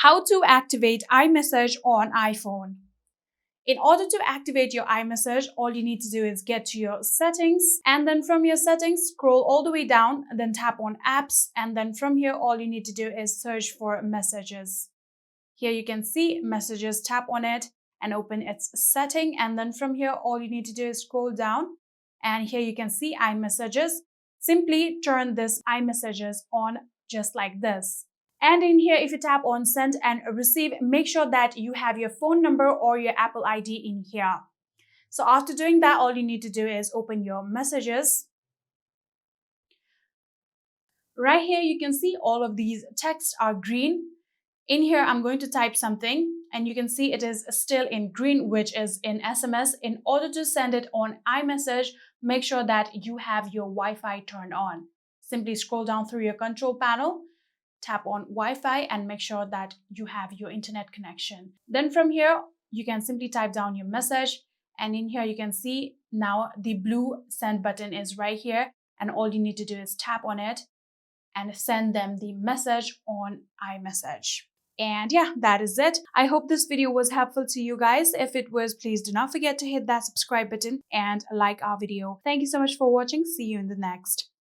How to activate iMessage on iPhone. In order to activate your iMessage, all you need to do is get to your settings, and then from your settings, scroll all the way down, then tap on apps, and then from here, all you need to do is search for messages. Here you can see messages, tap on it and open its setting, and then from here, all you need to do is scroll down, and here you can see iMessages. Simply turn this iMessages on just like this. And in here, if you tap on send and receive, make sure that you have your phone number or your Apple ID in here. So after doing that, all you need to do is open your messages. Right here, you can see all of these texts are green. In here, I'm going to type something and you can see it is still in green, which is in SMS. In order to send it on iMessage, make sure that you have your Wi-Fi turned on. Simply scroll down through your control panel, tap on Wi-Fi and make sure that you have your internet connection. Then from here, you can simply type down your message, and in here you can see now the blue send button is right here, and all you need to do is tap on it and send them the message on iMessage. And yeah, that is it. I hope this video was helpful to you guys. If it was, please do not forget to hit that subscribe button and like our video. Thank you so much for watching. See you in the next.